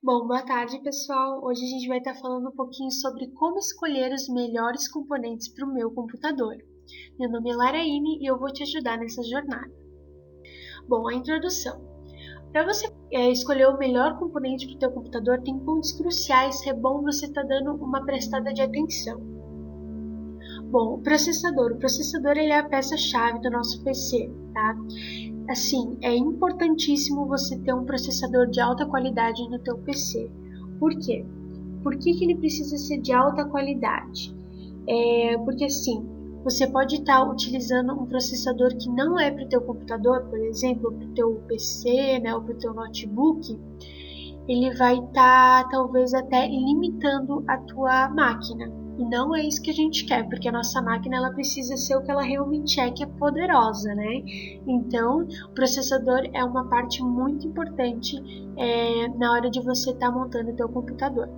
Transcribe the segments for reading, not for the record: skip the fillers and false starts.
Bom, boa tarde, pessoal. Hoje a gente vai estar falando um pouquinho sobre como escolher os melhores componentes para o meu computador. Meu nome é Laraine e eu vou te ajudar nessa jornada. Bom, a introdução. Para você escolher o melhor componente para o teu computador, tem pontos cruciais que é bom você estar dando uma prestada de atenção. Bom, o processador. O processador ele é a peça-chave do nosso PC, tá? Assim, é importantíssimo você ter um processador de alta qualidade no teu PC. Por quê? Por que ele precisa ser de alta qualidade? Porque assim, você pode estar utilizando um processador que não é para o teu computador, por exemplo, para o teu PC, né, ou para o teu notebook, ele vai estar talvez até limitando a tua máquina. E não é isso que a gente quer, porque a nossa máquina ela precisa ser o que ela realmente é, que é poderosa, né? Então, o processador é uma parte muito importante na hora de você estar montando o teu computador.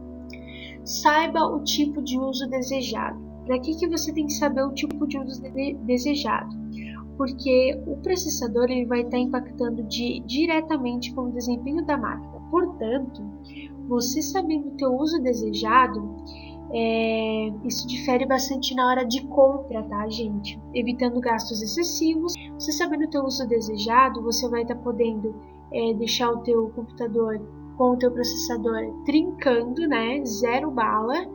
Saiba o tipo de uso desejado. Para que você tem que saber o tipo de uso desejado? Porque o processador ele vai estar impactando diretamente com o desempenho da máquina. Portanto, você sabendo o teu uso desejado, isso difere bastante na hora de compra, tá, gente? Evitando gastos excessivos. Você sabendo o teu uso desejado, você vai estar podendo deixar o teu computador com o teu processador trincando, né, zero bala,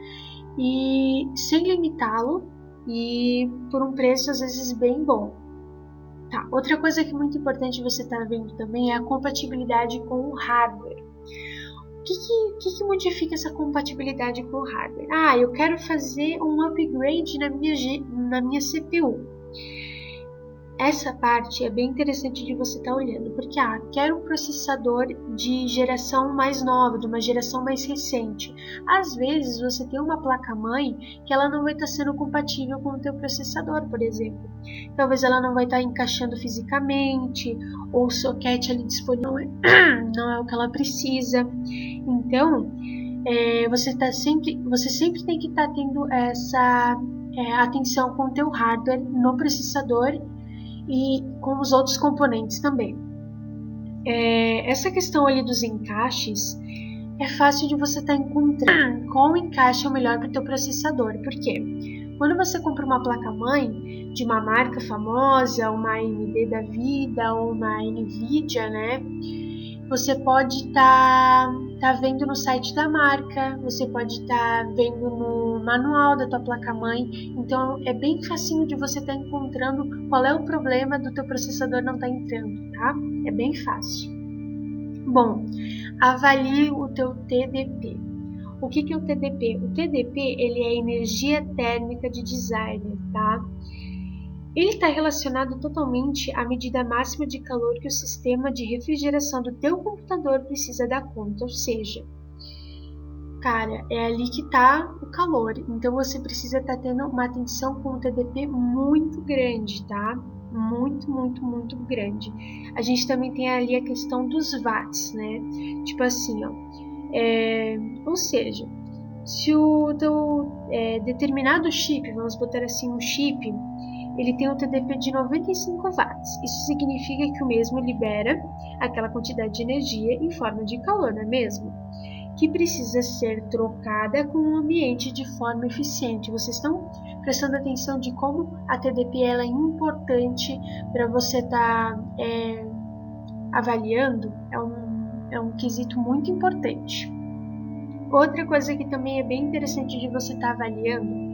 e sem limitá-lo e por um preço às vezes bem bom. Tá. Outra coisa que é muito importante você estar vendo também é a compatibilidade com o hardware. O que modifica essa compatibilidade com o hardware? Eu quero fazer um upgrade na minha CPU. Essa parte é bem interessante de você estar olhando, porque quero um processador de geração mais nova, de uma geração mais recente. Às vezes você tem uma placa-mãe que ela não vai estar sendo compatível com o teu processador, por exemplo. Talvez ela não vai estar encaixando fisicamente, ou o socket ali disponível não é o que ela precisa. Então, você sempre tem que estar tendo essa atenção com o teu hardware no processador e com os outros componentes também. Essa questão ali dos encaixes é fácil de você estar encontrando qual encaixe é o melhor para o teu processador. Por quê? Quando você compra uma placa-mãe de uma marca famosa, uma AMD da vida ou uma Nvidia, né? Você pode estar vendo no site da marca, você pode estar vendo no manual da tua placa-mãe. Então é bem facinho de você estar encontrando qual é o problema do teu processador não estar entrando, tá? É bem fácil. Bom, avalie o teu TDP. O que é o TDP? O TDP ele é energia térmica de designer, tá? Ele está relacionado totalmente à medida máxima de calor que o sistema de refrigeração do teu computador precisa dar conta, ou seja, cara, é ali que está o calor, então você precisa estar tendo uma atenção com o TDP muito grande, tá? Muito, muito, muito grande. A gente também tem ali a questão dos watts, né? Tipo assim, ó, ou seja, se o teu determinado chip, vamos botar assim um chip, ele tem um TDP de 95 watts. Isso significa que o mesmo libera aquela quantidade de energia em forma de calor, não é mesmo? Que precisa ser trocada com o ambiente de forma eficiente. Vocês estão prestando atenção de como a TDP ela é importante para você estar avaliando? É um quesito muito importante. Outra coisa que também é bem interessante de você estar avaliando,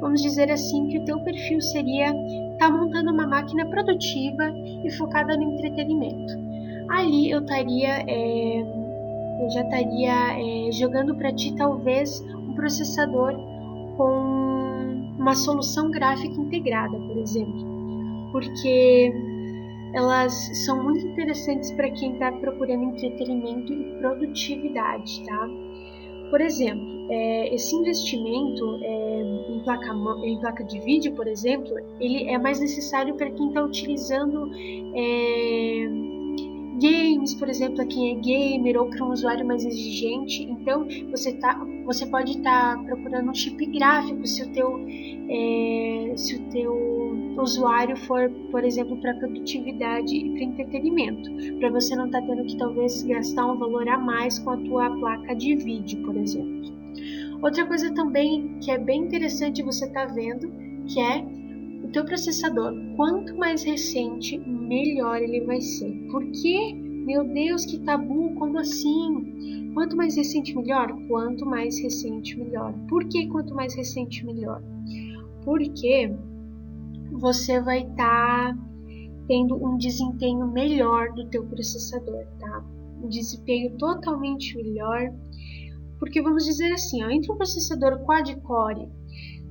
vamos dizer assim que o teu perfil seria estar montando uma máquina produtiva e focada no entretenimento. Ali eu já estaria jogando para ti talvez um processador com uma solução gráfica integrada, por exemplo, porque elas são muito interessantes para quem está procurando entretenimento e produtividade, tá? Por exemplo, esse investimento em placa de vídeo, por exemplo, ele é mais necessário para quem está utilizando games, por exemplo, para quem é gamer ou para um usuário mais exigente. Então, você pode estar procurando um chip gráfico se o teu usuário for, por exemplo, para produtividade e para entretenimento, para você não estar tendo que talvez gastar um valor a mais com a tua placa de vídeo, por exemplo. Outra coisa também que é bem interessante você estar vendo, que é o teu processador. Quanto mais recente, melhor ele vai ser. Por quê? Meu Deus, que tabu, como assim? Quanto mais recente, melhor? Quanto mais recente, melhor. Por que quanto mais recente, melhor? Porque você vai estar tendo um desempenho melhor do teu processador, tá? Um desempenho totalmente melhor. Porque vamos dizer assim, ó, entre um processador quad-core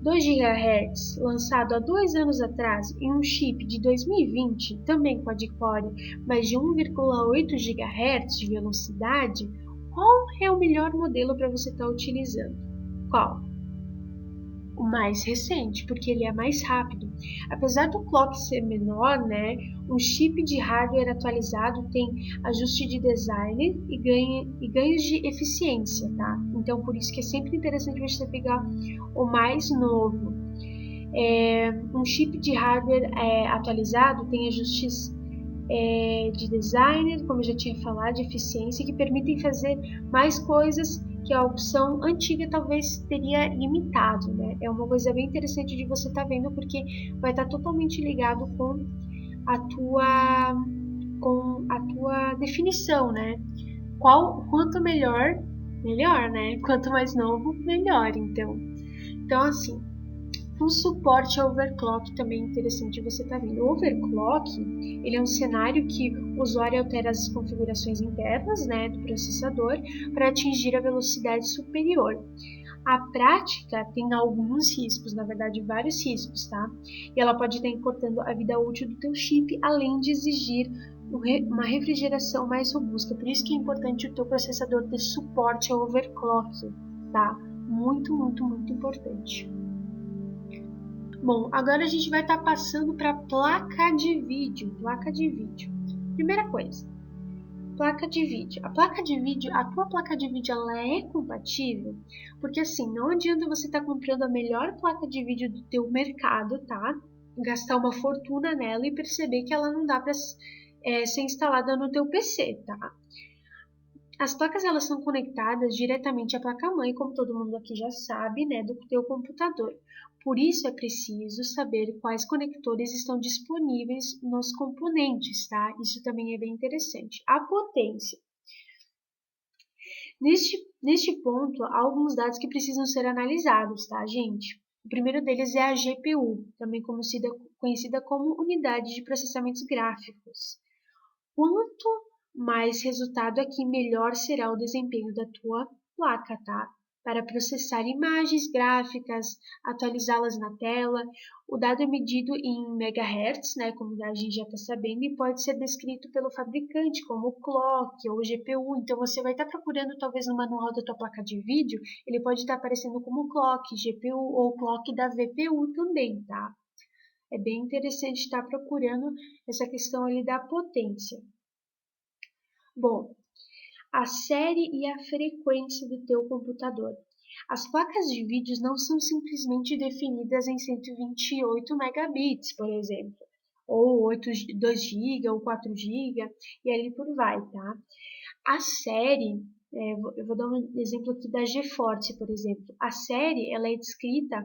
2 GHz, lançado há 2 anos atrás, e um chip de 2020, também quad-core, mas de 1,8 GHz de velocidade, qual é o melhor modelo para você estar utilizando? Qual? O mais recente, porque ele é mais rápido. Apesar do clock ser menor, né, um chip de hardware atualizado tem ajuste de design e ganhos de eficiência, tá? Então, por isso que é sempre interessante você pegar o mais novo. Um chip de hardware atualizado tem ajustes de design, como eu já tinha falado, de eficiência, que permitem fazer mais coisas que a opção antiga talvez teria limitado, né? É uma coisa bem interessante de você estar vendo, porque vai estar totalmente ligado a tua, com a tua definição, né? Quanto melhor, melhor, né? Quanto mais novo, melhor, então assim, um suporte a overclock também é interessante você estar vendo. O overclock, ele é um cenário que o usuário altera as configurações internas, né, do processador para atingir a velocidade superior. A prática tem alguns riscos, na verdade vários riscos, tá? E ela pode estar encurtando a vida útil do teu chip, além de exigir uma refrigeração mais robusta. Por isso que é importante o teu processador ter suporte ao overclock, tá? Muito, muito, muito importante. Bom, agora a gente vai estar passando para placa de vídeo. Placa de vídeo. Primeira coisa, placa de vídeo. A tua placa de vídeo, ela é compatível? Porque assim, não adianta você estar comprando a melhor placa de vídeo do teu mercado, tá? Gastar uma fortuna nela e perceber que ela não dá para ser instalada no teu PC, tá? As placas elas são conectadas diretamente à placa-mãe, como todo mundo aqui já sabe, né, do teu computador. Por isso é preciso saber quais conectores estão disponíveis nos componentes, tá? Isso também é bem interessante. A potência. Neste ponto, há alguns dados que precisam ser analisados, tá, gente? O primeiro deles é a GPU, também conhecida como unidade de processamentos gráficos. Quanto mais resultado aqui, melhor será o desempenho da tua placa, tá? Para processar imagens gráficas, atualizá-las na tela. O dado é medido em megahertz, né, como a gente já está sabendo, e pode ser descrito pelo fabricante como clock ou GPU. Então você vai estar procurando talvez no manual da tua placa de vídeo, ele pode estar aparecendo como clock, GPU ou clock da VPU também, tá? É bem interessante estar procurando essa questão ali da potência. Bom, a série e a frequência do teu computador. As placas de vídeos não são simplesmente definidas em 128 megabits, por exemplo, ou 2 GB ou 4 GB, e ali por vai, tá? A série, eu vou dar um exemplo aqui da GeForce, por exemplo. A série, ela é descrita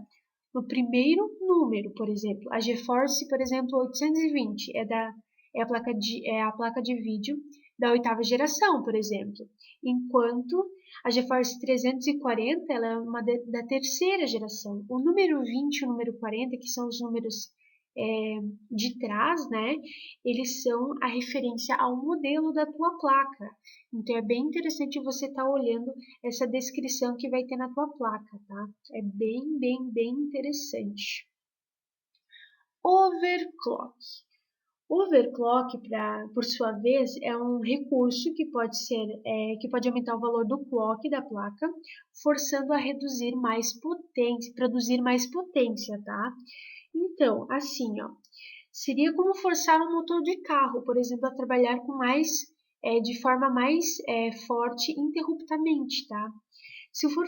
no primeiro número, por exemplo. A GeForce, por exemplo, 820 é a placa de vídeo da oitava geração, por exemplo. Enquanto a GeForce 340 ela é da terceira geração. O número 20 e o número 40, que são os números de trás, né? Eles são a referência ao modelo da tua placa. Então é bem interessante você estar olhando essa descrição que vai ter na tua placa, tá? É bem, bem, bem interessante. Overclock. Overclock, por sua vez, é um recurso que que pode aumentar o valor do clock da placa, forçando a produzir mais potência, tá? Então, assim, ó, seria como forçar um motor de carro, por exemplo, a trabalhar com mais de forma mais forte interruptamente, tá? Se for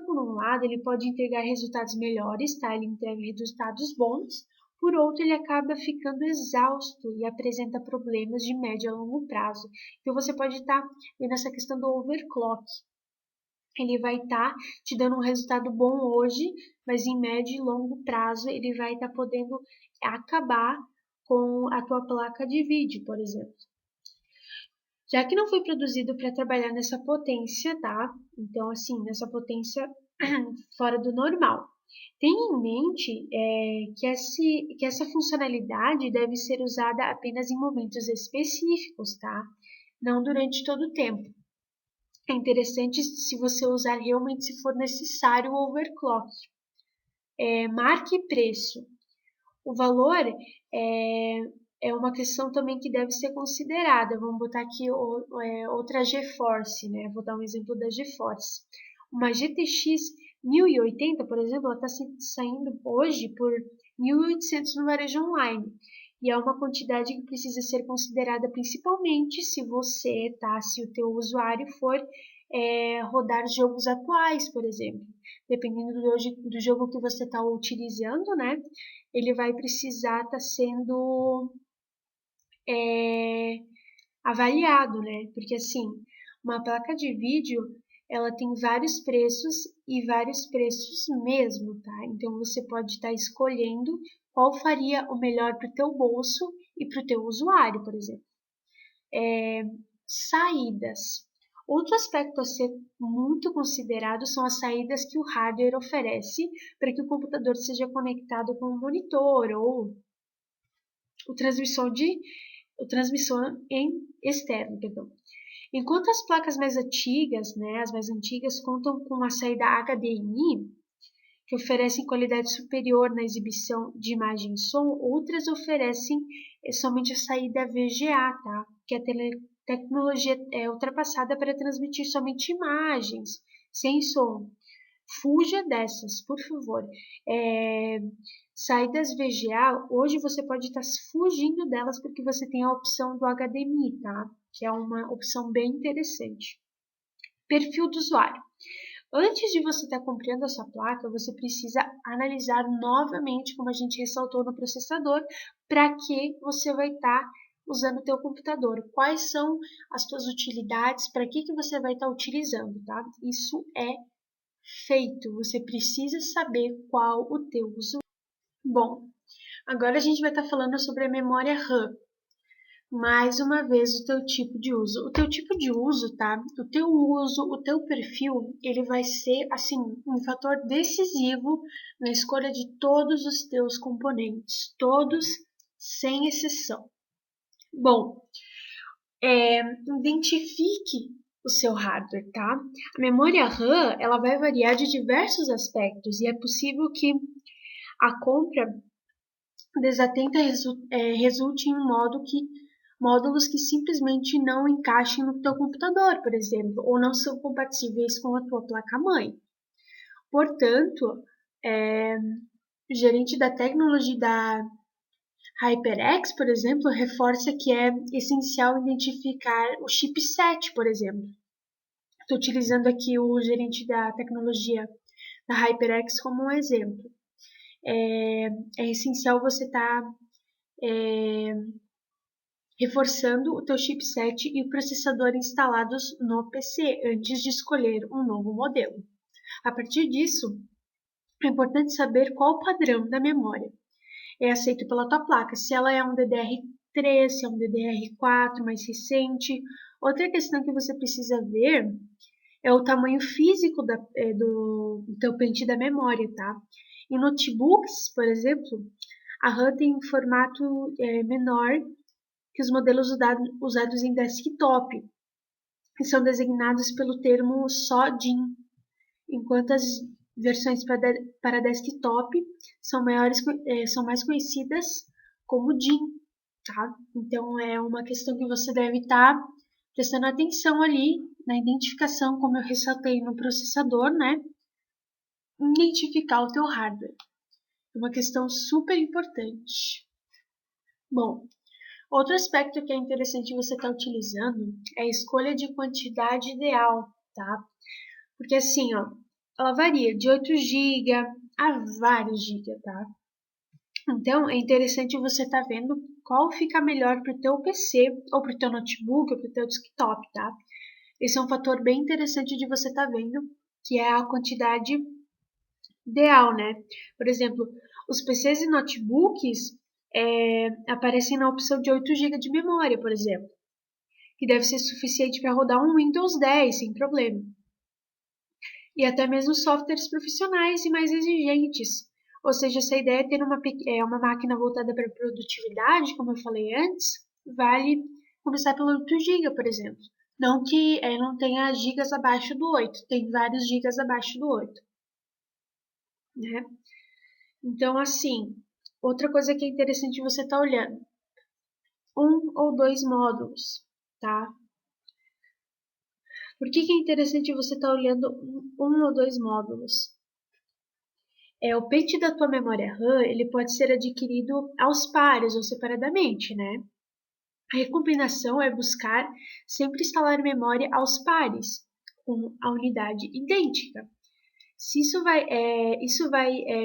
por um lado, ele pode entregar resultados melhores, tá? Ele entrega resultados bons. Por outro, ele acaba ficando exausto e apresenta problemas de médio a longo prazo. Então, você pode estar vendo essa questão do overclock. Ele vai estar te dando um resultado bom hoje, mas em médio e longo prazo ele vai estar podendo acabar com a tua placa de vídeo, por exemplo. Já que não foi produzido para trabalhar nessa potência, tá? Então, assim, nessa potência fora do normal. Tenha em mente que essa funcionalidade deve ser usada apenas em momentos específicos, tá? Não durante todo o tempo. É interessante se você usar realmente se for necessário o overclock. Marque preço. O valor é uma questão também que deve ser considerada. Vamos botar aqui outra GeForce, né? Vou dar um exemplo da GeForce. Uma GTX 1080, por exemplo, ela está saindo hoje por 1.800 no varejo online. E é uma quantidade que precisa ser considerada principalmente se se o teu usuário for rodar jogos atuais, por exemplo. Dependendo do jogo que você está utilizando, né? Ele vai precisar estar sendo avaliado, né? Porque assim, uma placa de vídeo, ela tem vários preços e vários preços mesmo, tá? Então você pode estar escolhendo qual faria o melhor para o teu bolso e para o teu usuário, por exemplo. Saídas. Outro aspecto a ser muito considerado são as saídas que o hardware oferece para que o computador seja conectado com o monitor ou o transmissor em externo, perdão. Enquanto as placas mais antigas, né, as mais antigas, contam com a saída HDMI, que oferecem qualidade superior na exibição de imagem e som, outras oferecem somente a saída VGA, tá? Que é a tecnologia ultrapassada para transmitir somente imagens, sem som. Fuja dessas, por favor. Saídas VGA, hoje você pode estar fugindo delas porque você tem a opção do HDMI, tá? Que é uma opção bem interessante. Perfil do usuário. Antes de você estar comprando a sua placa, você precisa analisar novamente, como a gente ressaltou no processador, para que você vai estar usando o teu computador. Quais são as suas utilidades, para que você vai estar utilizando, tá? Isso é feito, você precisa saber qual o teu uso. Bom, agora a gente vai estar falando sobre a memória RAM. Mais uma vez, o teu tipo de uso. O teu tipo de uso, tá? O teu uso, o teu perfil, ele vai ser, assim, um fator decisivo na escolha de todos os teus componentes. Todos, sem exceção. Bom, identifique o seu hardware, tá? A memória RAM, ela vai variar de diversos aspectos e é possível que a compra desatenta resulte em módulos que simplesmente não encaixem no teu computador, por exemplo, ou não são compatíveis com a tua placa-mãe. Portanto, o gerente da tecnologia da HyperX, por exemplo, reforça que é essencial identificar o chipset, por exemplo. Estou utilizando aqui o gerente da tecnologia da HyperX como um exemplo. É essencial você estar reforçando o teu chipset e o processador instalados no PC antes de escolher um novo modelo. A partir disso, é importante saber qual o padrão da memória é aceito pela tua placa, se ela é um DDR3, se é um DDR4 mais recente. Outra questão que você precisa ver é o tamanho físico do teu pente da memória, tá? Em notebooks, por exemplo, a RAM tem um formato menor que os modelos usados em desktop, que são designados pelo termo só DIMM, enquanto as versões para desktop são mais conhecidas como DIMM, tá? Então é uma questão que você deve estar prestando atenção ali na identificação, como eu ressaltei no processador, né? Identificar o teu hardware. É uma questão super importante. Bom, Outro aspecto que é interessante você estar utilizando é a escolha de quantidade ideal, tá? Porque assim, ó, ela varia de 8 GB a vários GB, tá? Então, é interessante você estar vendo qual fica melhor para o teu PC, ou para o teu notebook, ou para o teu desktop, tá? Esse é um fator bem interessante de você estar vendo, que é a quantidade ideal, né? Por exemplo, os PCs e notebooks aparecem na opção de 8 GB de memória, por exemplo, que deve ser suficiente para rodar um Windows 10 sem problema. E até mesmo softwares profissionais e mais exigentes. Ou seja, essa ideia é ter uma máquina voltada para a produtividade, como eu falei antes, vale começar pelo 8 GB, por exemplo. Não que não tenha gigas abaixo do 8, tem vários gigas abaixo do 8, né? Então, assim, outra coisa que é interessante você estar olhando, um ou dois módulos, tá? Por que é interessante você estar olhando um ou dois módulos? O pente da tua memória RAM, ele pode ser adquirido aos pares ou separadamente, né? A recomendação é buscar sempre instalar memória aos pares, com a unidade idêntica. Se isso vai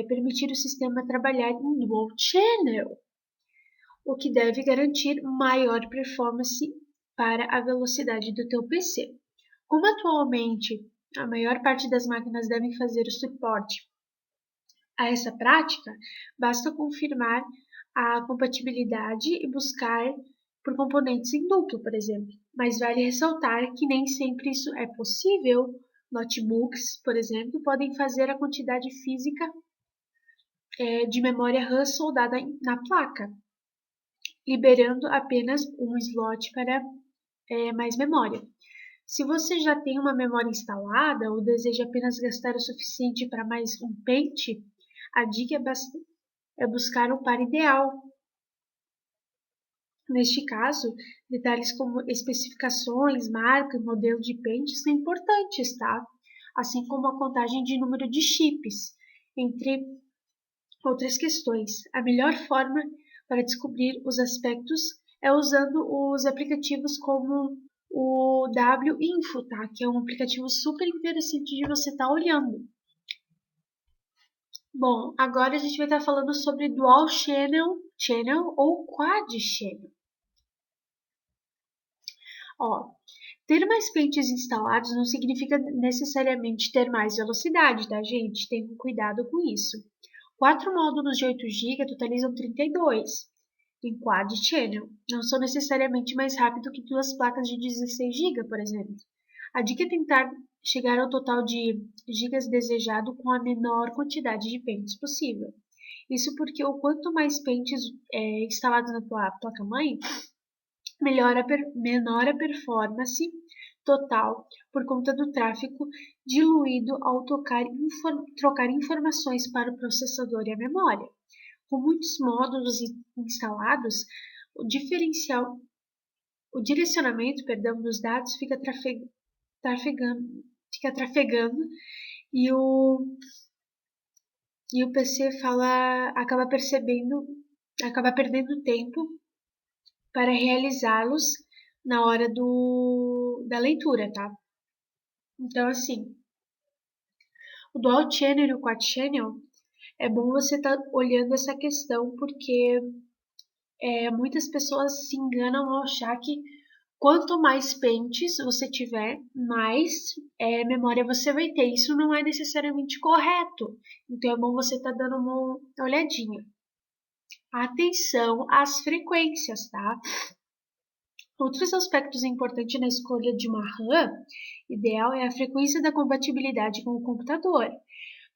permitir o sistema trabalhar em dual channel, o que deve garantir maior performance para a velocidade do teu PC. Como atualmente a maior parte das máquinas devem fazer o suporte a essa prática, basta confirmar a compatibilidade e buscar por componentes em duplo, por exemplo. Mas vale ressaltar que nem sempre isso é possível. Notebooks, por exemplo, podem fazer a quantidade física de memória RAM soldada na placa, liberando apenas um slot para mais memória. Se você já tem uma memória instalada ou deseja apenas gastar o suficiente para mais um pente, a dica é buscar o par ideal. Neste caso, detalhes como especificações, marca e modelo de pente são importantes, tá? Assim como a contagem de número de chips, entre outras questões. A melhor forma para descobrir os aspectos é usando os aplicativos como o WInfo, tá? Que é um aplicativo super interessante de você estar olhando. Bom, agora a gente vai estar falando sobre Dual Channel ou Quad Channel. Ó, ter mais pentes instalados não significa necessariamente ter mais velocidade, tá, gente? Tenham cuidado com isso. 4 módulos de 8 GB totalizam 32 em Quad Channel. Não são necessariamente mais rápido que duas placas de 16 GB, por exemplo. A dica é tentar chegar ao total de gigas desejado com a menor quantidade de pentes possível. Isso porque o quanto mais pentes instalados na tua placa-mãe, menor a performance total por conta do tráfego diluído ao trocar informações para o processador e a memória. Com muitos módulos instalados, o direcionamento, dos dados fica trafegando e o PC acaba perdendo tempo para realizá-los na hora da leitura, tá? Então, assim, o Dual Channel e o Quad Channel, é bom você estar olhando essa questão, porque muitas pessoas se enganam ao achar que quanto mais pentes você tiver, mais memória você vai ter. Isso não é necessariamente correto. Então é bom você estar dando uma olhadinha. Atenção às frequências, tá? Outros aspectos importantes na escolha de uma RAM ideal é a frequência da compatibilidade com o computador.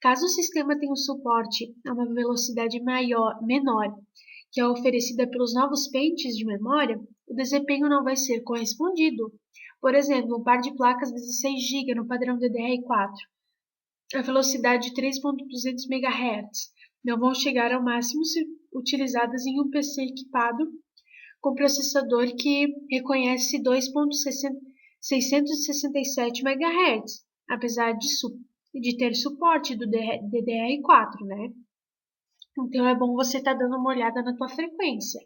Caso o sistema tenha um suporte a uma velocidade menor que é oferecida pelos novos pentes de memória, o desempenho não vai ser correspondido. Por exemplo, um par de placas 16 GB no padrão DDR4, a velocidade de 3.200 MHz, não vão chegar ao máximo se utilizadas em um PC equipado com processador que reconhece 2.667 MHz, apesar de ter suporte do DDR4, né? Então é bom você estar dando uma olhada na tua frequência.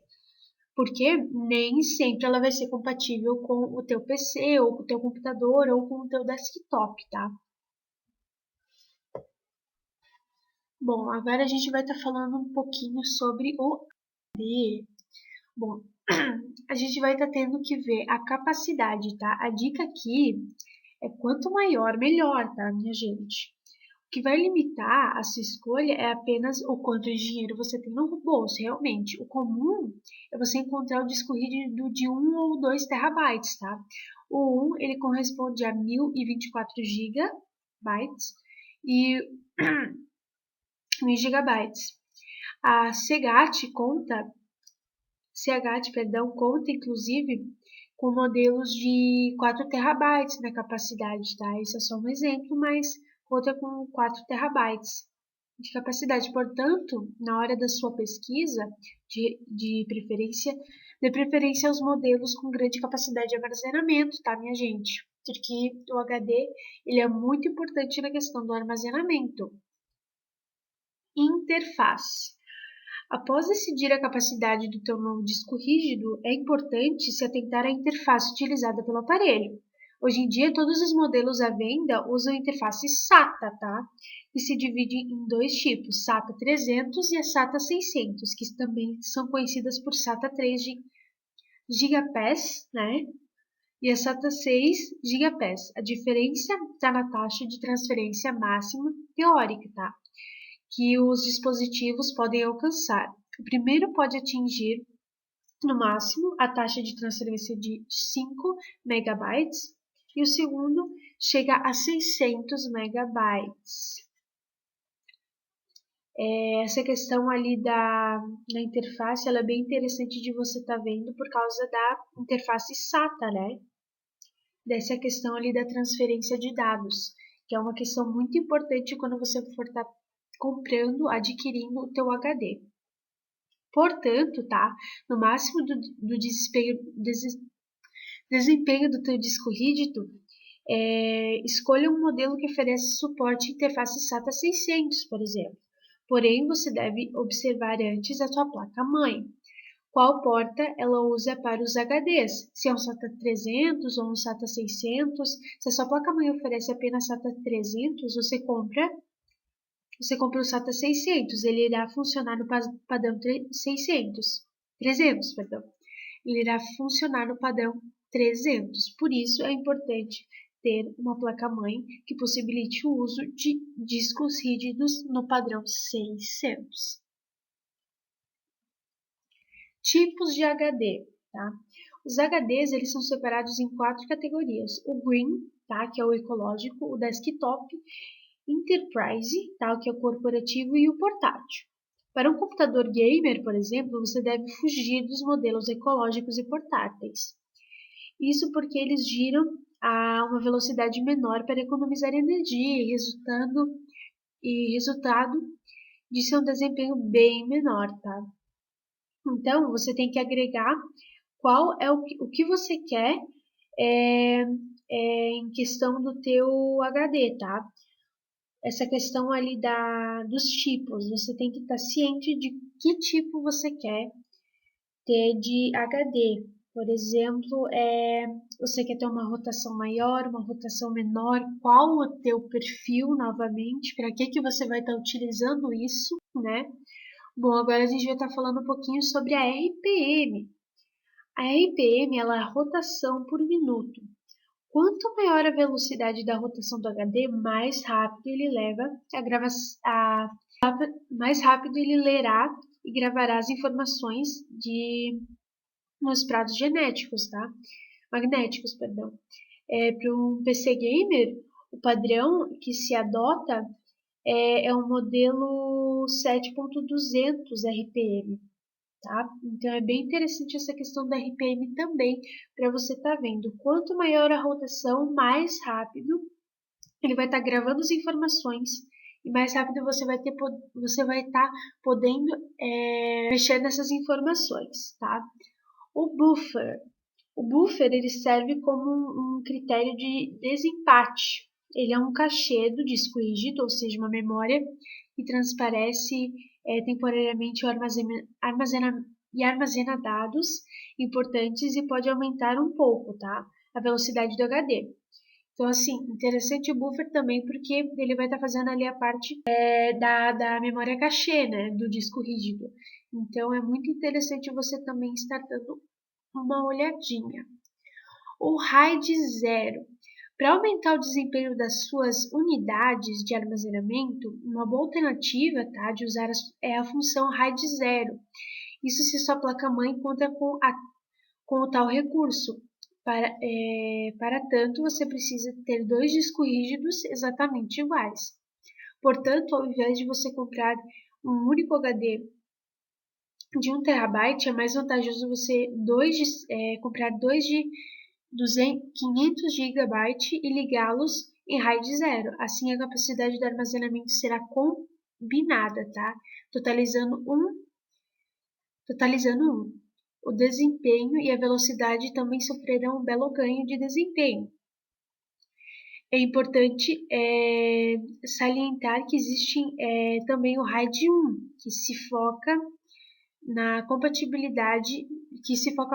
porque nem sempre ela vai ser compatível com o teu PC, ou com o teu computador, ou com o teu desktop, tá? Bom, agora a gente vai estar falando um pouquinho sobre o HD. Bom, a gente vai estar tendo que ver a capacidade, tá? A dica aqui é quanto maior, melhor, tá, minha gente? O que vai limitar a sua escolha é apenas o quanto de dinheiro você tem no bolso, realmente. O comum é você encontrar o disco rígido de 1 ou 2 TB, tá? O 1, ele corresponde a 1024 GB e 1000 GB. A CHAT, perdão, conta inclusive com modelos de 4 TB na capacidade, tá? Isso é só um exemplo, mas conta com 4 TB de capacidade. Portanto, na hora da sua pesquisa, dê preferência aos modelos com grande capacidade de armazenamento, tá, minha gente? Porque o HD, ele é muito importante na questão do armazenamento. Interface. Após decidir a capacidade do teu novo disco rígido, é importante se atentar à interface utilizada pelo aparelho. Hoje em dia, todos os modelos à venda usam a interface SATA, tá? E se divide em 2 tipos, SATA 300 e a SATA 600, que também são conhecidas por SATA 3 GPass, né? E a SATA 6 GPass. A diferença está na taxa de transferência máxima teórica, tá? Que os dispositivos podem alcançar. O primeiro pode atingir, no máximo, a taxa de transferência de 5 megabytes e o segundo chega a 600 megabytes. Essa questão ali da interface, ela é bem interessante de você estar vendo por causa da interface SATA, né? Dessa questão ali da transferência de dados, que é uma questão muito importante quando você for estar comprando, adquirindo o teu HD. Portanto, tá? No máximo do desempenho do teu disco rígido, escolha um modelo que oferece suporte à interface SATA 600, por exemplo. Porém, você deve observar antes a sua placa-mãe. Qual porta ela usa para os HDs? Se é um SATA 300 ou um SATA 600. Se a sua placa-mãe oferece apenas SATA 300, você compra o SATA 600, ele irá funcionar no padrão 300, perdão. Ele irá funcionar no padrão 300. Por isso é importante ter uma placa-mãe que possibilite o uso de discos rígidos no padrão 600. Tipos de HD, tá? Os HDs, eles são separados em 4 categorias. O Green, tá, que é o ecológico, o desktop, Enterprise, tá, que é o corporativo, e o portátil. Para um computador gamer, por exemplo, você deve fugir dos modelos ecológicos e portáteis. Isso porque eles giram a uma velocidade menor para economizar energia e resultado de seu desempenho bem menor, tá? Então, você tem que agregar qual é o que você quer em questão do teu HD, tá? Essa questão ali dos tipos, você tem que estar ciente de que tipo você quer ter de HD. Por exemplo, você quer ter uma rotação maior, uma rotação menor, qual o teu perfil novamente, para que você vai estar utilizando isso, né? Bom, agora a gente vai estar falando um pouquinho sobre a RPM. A RPM, ela é a rotação por minuto. Quanto maior a velocidade da rotação do HD, mais rápido ele mais rápido ele lerá e gravará as informações nos pratos magnéticos, perdão. Para um PC gamer, o padrão que se adota é um modelo 7.200 RPM. Tá? Então é bem interessante essa questão da RPM também, para você estar vendo. Quanto maior a rotação, mais rápido ele vai estar gravando as informações e mais rápido você vai estar podendo mexer nessas informações, tá? O buffer ele serve como um critério de desempate. Ele é um cachê do disco rígido, ou seja, uma memória que transparece temporariamente o armazenamento e armazena dados importantes e pode aumentar um pouco, tá? A velocidade do HD. Então, assim, interessante o buffer também porque ele vai estar fazendo ali a parte da memória cachê, né, do disco rígido. Então, é muito interessante você também estar dando uma olhadinha. O RAID 0. Para aumentar o desempenho das suas unidades de armazenamento, uma boa alternativa, tá, de usar é a função RAID 0. Isso se sua placa-mãe conta com o tal recurso. Para tanto, você precisa ter dois discos rígidos exatamente iguais. Portanto, ao invés de você comprar um único HD de 1 TB, é mais vantajoso você comprar dois de 500 GB e ligá-los em RAID 0. Assim, a capacidade de armazenamento será combinada, tá? Totalizando um. O desempenho e a velocidade também sofrerão um belo ganho de desempenho. É importante salientar que existe também o RAID 1, que se foca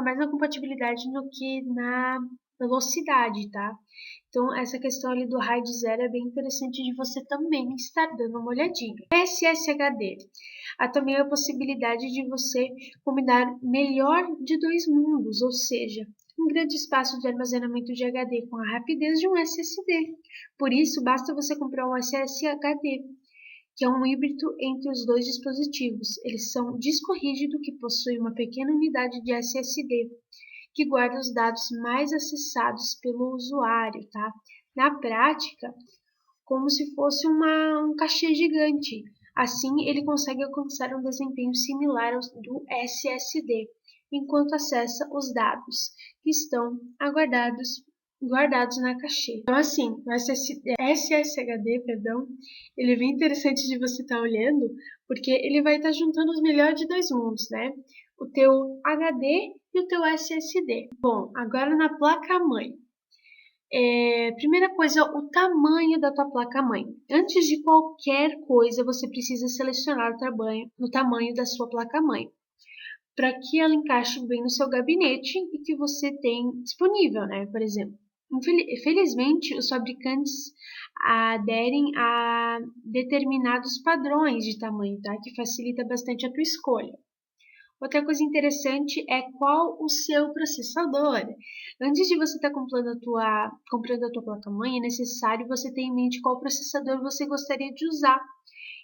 mais na compatibilidade do que na velocidade, tá? Então, essa questão ali do RAID 0 é bem interessante de você também estar dando uma olhadinha. SSHD. Há também a possibilidade de você combinar melhor de dois mundos, ou seja, um grande espaço de armazenamento de HD com a rapidez de um SSD. Por isso, basta você comprar um SSHD, que é um híbrido entre os dois dispositivos. Eles são disco rígido que possui uma pequena unidade de SSD, que guarda os dados mais acessados pelo usuário, tá? Na prática, como se fosse um cachê gigante. Assim, ele consegue alcançar um desempenho similar ao do SSD, enquanto acessa os dados que estão guardados na cachê. Então, assim, o SSHD, ele é bem interessante de você estar olhando, porque ele vai estar juntando os melhores de dois mundos, né? O teu HD e o teu SSD. Bom, agora na placa-mãe. Primeira coisa, o tamanho da tua placa-mãe. Antes de qualquer coisa, você precisa selecionar o tamanho da sua placa-mãe, para que ela encaixe bem no seu gabinete e que você tem disponível, né? Por exemplo. Felizmente, os fabricantes aderem a determinados padrões de tamanho, tá? Que facilita bastante a tua escolha. Outra coisa interessante é qual o seu processador. Antes de você estar comprando a tua placa-mãe, é necessário você ter em mente qual processador você gostaria de usar.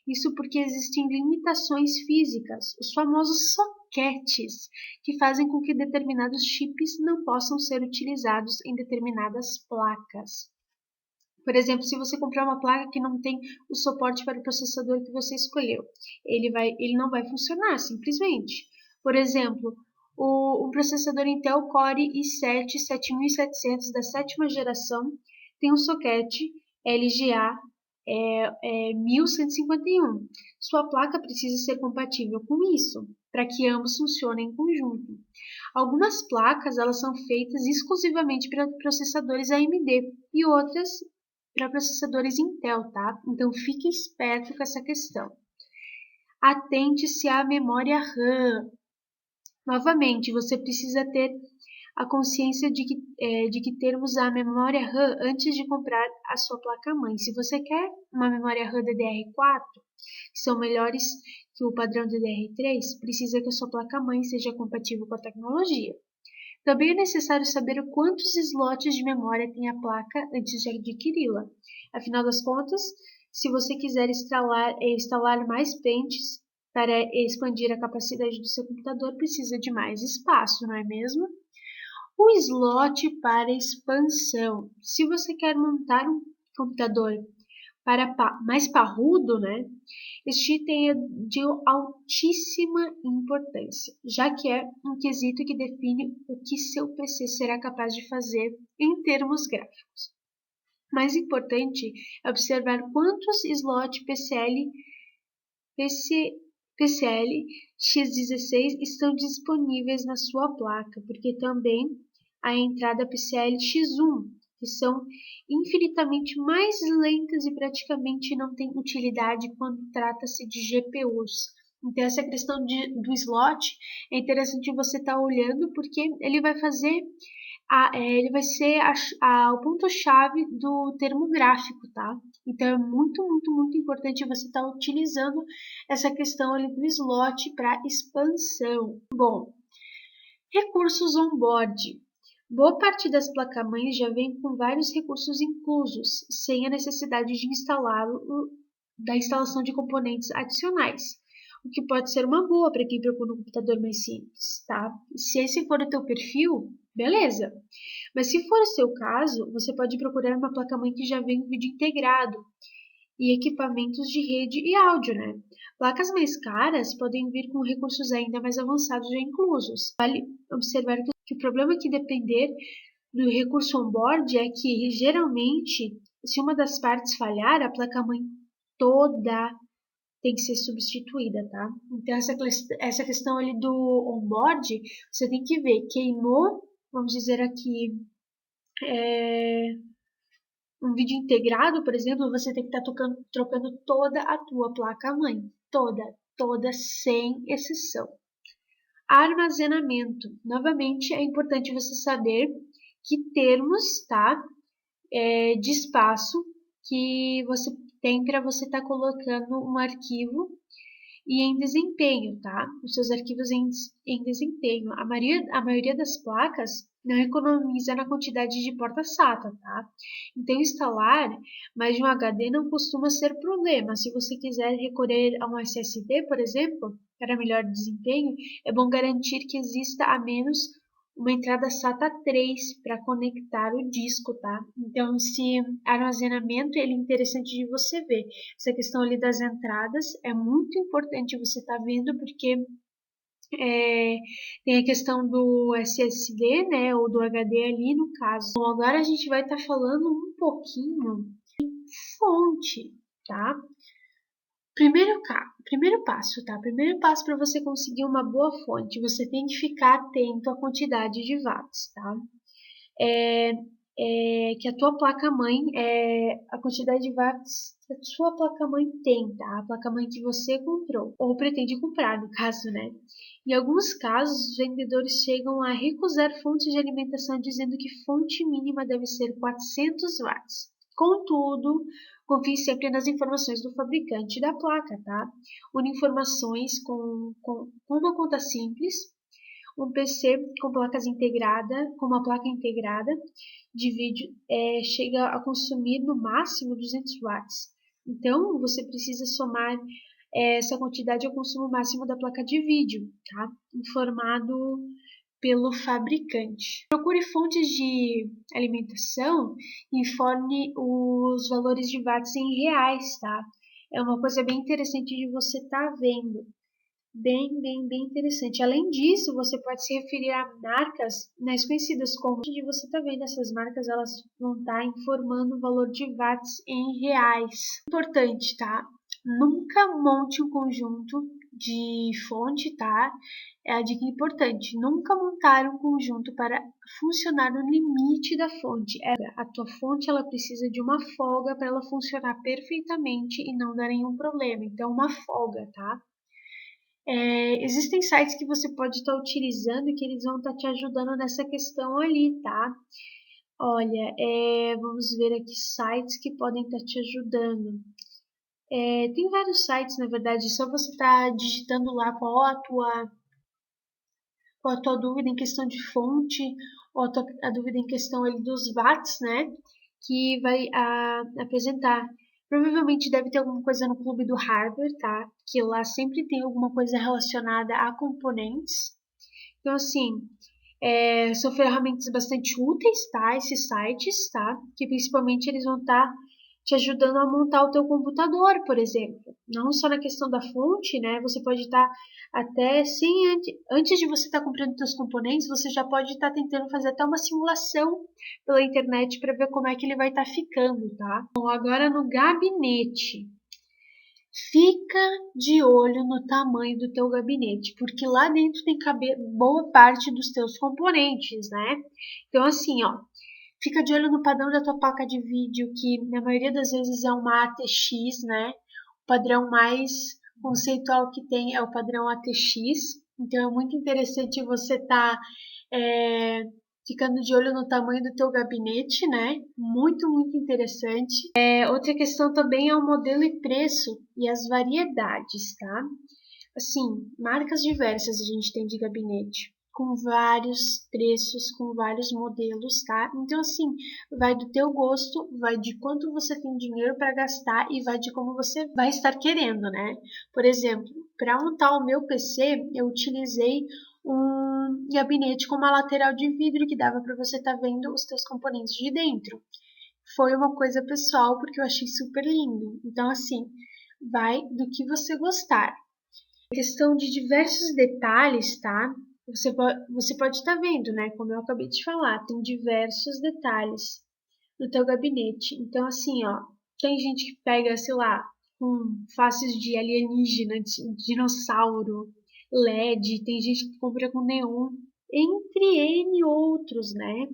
Isso porque existem limitações físicas, os famosos sockets, que fazem com que determinados chips não possam ser utilizados em determinadas placas. Por exemplo, se você comprar uma placa que não tem o suporte para o processador que você escolheu, ele não vai funcionar, simplesmente. Por exemplo, o processador Intel Core i7 7700 da sétima geração tem um socket LGA 1151. Sua placa precisa ser compatível com isso, para que ambos funcionem em conjunto. Algumas placas elas são feitas exclusivamente para processadores AMD e outras para processadores Intel, tá? Então fique esperto com essa questão. Atente-se à memória RAM. Novamente, você precisa ter a consciência de que termos a memória RAM antes de comprar a sua placa-mãe. Se você quer uma memória RAM DDR4, que são melhores que o padrão DDR3, precisa que a sua placa-mãe seja compatível com a tecnologia. Também é necessário saber quantos slots de memória tem a placa antes de adquiri-la. Afinal das contas, se você quiser instalar mais pentes para expandir a capacidade do seu computador, precisa de mais espaço, não é mesmo? O slot para expansão. Se você quer montar um computador mais parrudo, né? Este item é de altíssima importância, já que é um quesito que define o que seu PC será capaz de fazer em termos gráficos. Mais importante é observar quantos slots PCL X16 estão disponíveis na sua placa, porque também a entrada PCL X1, que são infinitamente mais lentas e praticamente não têm utilidade quando trata-se de GPUs. Então, essa questão do slot é interessante você estar olhando, porque ele vai fazer ele vai ser o ponto-chave do termo gráfico, tá? Então é muito, muito, muito importante você estar utilizando essa questão ali do slot para expansão. Bom, recursos on-board. Boa parte das placas-mães já vem com vários recursos inclusos, sem a necessidade de da instalação de componentes adicionais, o que pode ser uma boa para quem procura um computador mais simples, tá? Se esse for o teu perfil, beleza. Mas se for o seu caso, você pode procurar uma placa-mãe que já vem com vídeo integrado e equipamentos de rede e áudio, né? Placas mais caras podem vir com recursos ainda mais avançados já inclusos. Vale observar que o problema que depender do recurso on-board é que, geralmente, se uma das partes falhar, a placa-mãe toda tem que ser substituída, tá? Então, essa questão ali do on-board, você tem que ver, queimou, vamos dizer aqui, um vídeo integrado, por exemplo, você tem que estar trocando toda a tua placa-mãe. Toda, sem exceção. Armazenamento. Novamente, é importante você saber que termos, tá, de espaço que você tem para você estar colocando um arquivo e em desempenho, tá? Os seus arquivos em desempenho. A maioria das placas não economiza na quantidade de porta SATA, tá? Então, instalar mais de um HD não costuma ser problema. Se você quiser recorrer a um SSD, por exemplo, para melhor desempenho, é bom garantir que exista a menos uma entrada SATA 3 para conectar o disco, tá? Então, se armazenamento, ele é interessante de você ver. Essa questão ali das entradas é muito importante você estar vendo, porque tem a questão do SSD, né, ou do HD ali no caso. Bom, agora a gente vai estar falando um pouquinho de fonte, tá? Primeiro passo, tá? Primeiro passo para você conseguir uma boa fonte, você tem que ficar atento à quantidade de watts, tá? Que a tua placa-mãe, a quantidade de watts que a sua placa-mãe tem, tá? A placa-mãe que você comprou, ou pretende comprar, no caso, né? Em alguns casos, os vendedores chegam a recusar fontes de alimentação dizendo que fonte mínima deve ser 400 watts. Contudo, confie sempre nas informações do fabricante da placa, tá? Une informações com uma conta simples, um PC com uma placa integrada de vídeo chega a consumir no máximo 200 watts. Então, você precisa somar essa quantidade ao consumo máximo da placa de vídeo, tá? Informado pelo fabricante. Procure fontes de alimentação e informe os valores de watts em reais, tá? É uma coisa bem interessante de você estar vendo. Bem interessante. Além disso, você pode se referir a marcas mais conhecidas como de você está vendo essas marcas, elas vão estar informando o valor de watts em reais. Importante, tá? Nunca monte um conjunto de fonte, tá? É a dica importante. Nunca montar um conjunto para funcionar no limite da fonte. A tua fonte ela precisa de uma folga para ela funcionar perfeitamente e não dar nenhum problema. Então, uma folga, tá? Existem sites que você pode estar utilizando e que eles vão estar te ajudando nessa questão ali, tá? Olha, vamos ver aqui sites que podem estar te ajudando. Tem vários sites, na verdade, só você estar digitando lá qual a tua dúvida em questão de fonte, ou a dúvida em questão ali dos watts, né? Que vai apresentar. Provavelmente deve ter alguma coisa no clube do hardware, tá? Que lá sempre tem alguma coisa relacionada a componentes. Então, assim, são ferramentas bastante úteis, tá? Esses sites, tá? Que principalmente eles vão estar te ajudando a montar o teu computador, por exemplo. Não só na questão da fonte, né? Você pode estar até antes de você estar comprando seus componentes, você já pode estar tentando fazer até uma simulação pela internet para ver como é que ele vai estar ficando, tá? Bom, agora no gabinete. Fica de olho no tamanho do teu gabinete, porque lá dentro tem que caber boa parte dos teus componentes, né? Então assim, ó, fica de olho no padrão da tua placa de vídeo, que na maioria das vezes é uma ATX, né? O padrão mais conceitual que tem é o padrão ATX, então é muito interessante você estar ficando de olho no tamanho do teu gabinete, né? Muito, muito interessante. Outra questão também é o modelo e preço e as variedades, tá? Assim, marcas diversas a gente tem de gabinete, com vários preços, com vários modelos, tá? Então, assim, vai do teu gosto, vai de quanto você tem dinheiro para gastar e vai de como você vai estar querendo, né? Por exemplo, para montar o meu PC, eu utilizei um gabinete com uma lateral de vidro que dava para você estar vendo os teus componentes de dentro. Foi uma coisa pessoal porque eu achei super lindo. Então, assim, vai do que você gostar. Questão de diversos detalhes, tá? Você pode estar vendo, né? Como eu acabei de falar, tem diversos detalhes no teu gabinete. Então, assim, ó, tem gente que pega, sei lá, faces de alienígena, de dinossauro, LED, tem gente que compra com neon, entre N outros, né?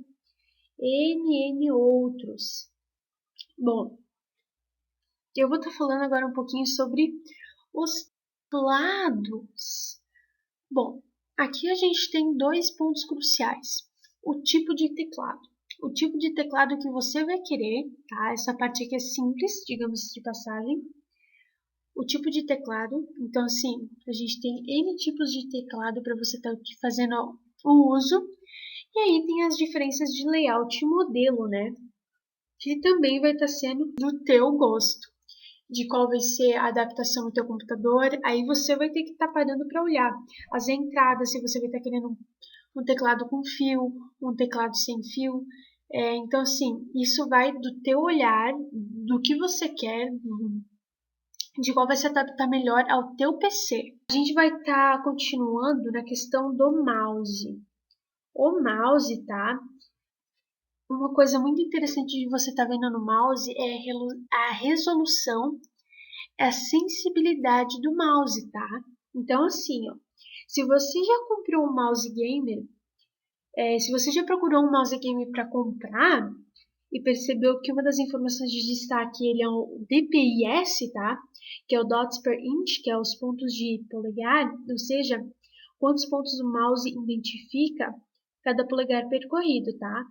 N outros. Bom, eu vou estar falando agora um pouquinho sobre os teclados. Bom, aqui a gente tem dois pontos cruciais. O tipo de teclado. O tipo de teclado que você vai querer, tá? Essa parte aqui é simples, digamos de passagem. O tipo de teclado, então assim, a gente tem N tipos de teclado para você estar fazendo o uso. E aí tem as diferenças de layout e modelo, né? Que também vai estar sendo do teu gosto, de qual vai ser a adaptação do teu computador. Aí você vai ter que estar parando para olhar as entradas, se você vai estar querendo um teclado com fio, um teclado sem fio. Então, assim, isso vai do teu olhar, do que você quer, de qual vai se adaptar melhor ao teu PC. A gente vai estar continuando na questão do mouse. O mouse, tá? Uma coisa muito interessante de você estar vendo no mouse é a resolução, a sensibilidade do mouse, tá? Então, assim, ó, se você já comprou um mouse gamer, se você já procurou um mouse gamer para comprar e percebeu que uma das informações de destaque ele é o DPIS, tá? Que é o dots per inch, que é os pontos de polegar, ou seja, quantos pontos o mouse identifica cada polegar percorrido, tá?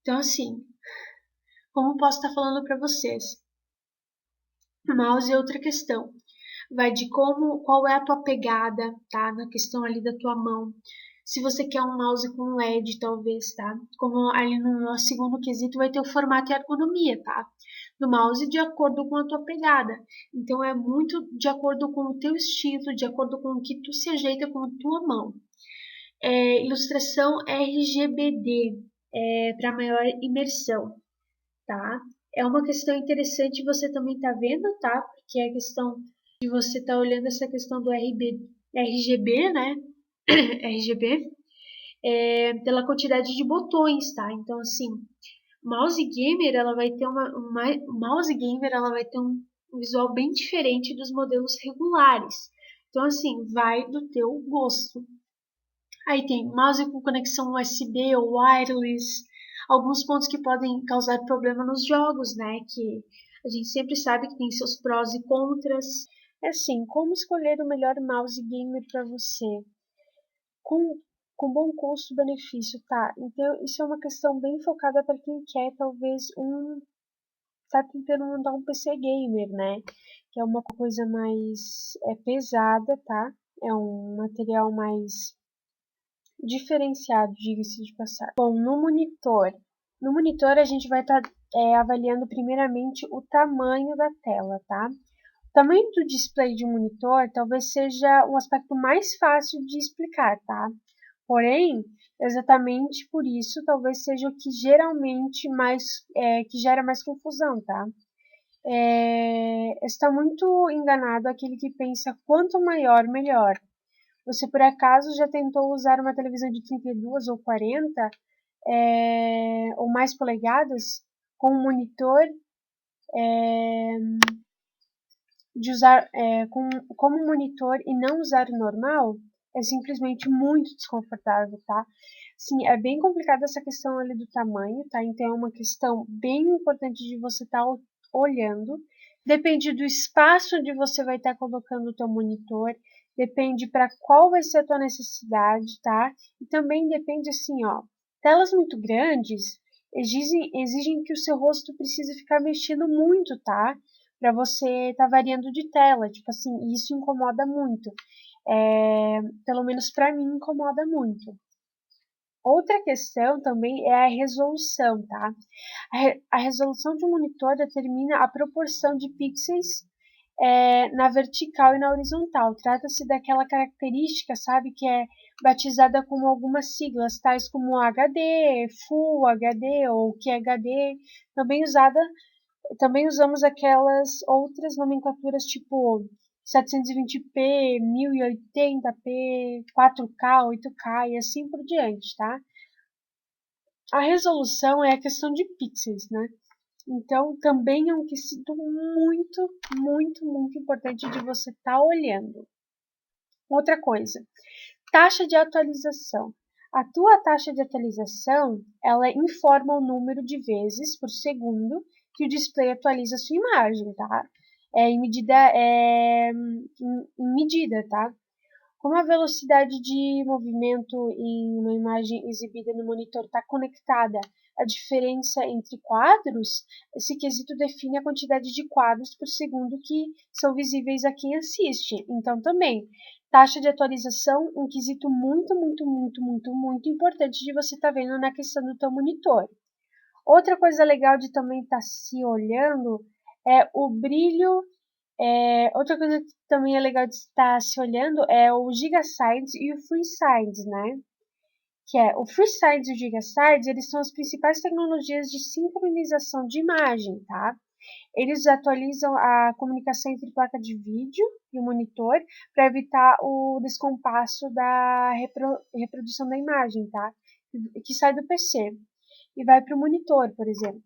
Então, assim, como posso estar falando para vocês? O mouse é outra questão. Vai de qual é a tua pegada, tá? Na questão ali da tua mão. Se você quer um mouse com LED, talvez, tá? Como ali no nosso segundo quesito vai ter o formato e a ergonomia, tá? Do mouse de acordo com a tua pegada. Então é muito de acordo com o teu estilo, de acordo com o que tu se ajeita com a tua mão. Ilustração RGBD, para maior imersão, tá? É uma questão interessante você também tá vendo, tá? Porque é a questão de você estar olhando essa questão do RGB, né? RGB, pela quantidade de botões, tá? Então, assim, mouse gamer, ela vai ter mouse gamer, ela vai ter um visual bem diferente dos modelos regulares. Então, assim, vai do teu gosto. Aí tem mouse com conexão USB ou wireless, alguns pontos que podem causar problema nos jogos, né? Que a gente sempre sabe que tem seus prós e contras. É assim, como escolher o melhor mouse gamer para você? Com, com bom custo-benefício, tá? Então, isso é uma questão bem focada para quem quer, talvez, tá tentando montar um PC gamer, né? Que é uma coisa mais pesada, tá? É um material mais diferenciado, diga-se de passagem. Bom, no monitor a gente vai estar avaliando primeiramente o tamanho da tela, tá? O tamanho do display de um monitor talvez seja um aspecto mais fácil de explicar, tá? Porém, exatamente por isso, talvez seja o que geralmente que gera mais confusão, tá? Está muito enganado aquele que pensa quanto maior, melhor. Você por acaso já tentou usar uma televisão de 32 ou 40 ou mais polegadas com um monitor de usar como monitor e não usar o normal? É simplesmente muito desconfortável, tá? Sim, é bem complicada essa questão ali do tamanho, tá? Então é uma questão bem importante de você estar olhando, Depende do espaço onde você vai estar colocando o teu monitor, depende para qual vai ser a tua necessidade, tá? E também depende assim, ó, telas muito grandes exigem que o seu rosto precise ficar mexendo muito, tá? Para você estar variando de tela, tipo assim, isso incomoda muito. Pelo menos para mim incomoda muito. Outra questão também é a resolução, tá? A resolução de um monitor determina a proporção de pixels na vertical e na horizontal. Trata-se daquela característica, sabe, que é batizada como algumas siglas, tais como HD, Full HD ou QHD, também usamos aquelas outras nomenclaturas tipo 720p, 1080p, 4K, 8K e assim por diante, tá? A resolução é a questão de pixels, né? Então, também é um quesito muito, muito, muito importante de você estar olhando. Outra coisa, taxa de atualização. A tua taxa de atualização, ela informa o número de vezes por segundo que o display atualiza a sua imagem, tá? Em medida, tá? Como a velocidade de movimento em uma imagem exibida no monitor está conectada à diferença entre quadros, esse quesito define a quantidade de quadros por segundo que são visíveis a quem assiste. Então, também, taxa de atualização, um quesito muito, muito, muito, muito, muito importante de você estar vendo na questão do teu monitor. Outra coisa legal de também estar se olhando é o brilho. Outra coisa que também é legal de estar se olhando é o Gigasides e o FreeSides, né? Que é o FreeSides e o Gigasides, eles são as principais tecnologias de sincronização de imagem, tá? Eles atualizam a comunicação entre placa de vídeo e o monitor para evitar o descompasso da reprodução da imagem, tá? Que sai do PC e vai para o monitor, por exemplo.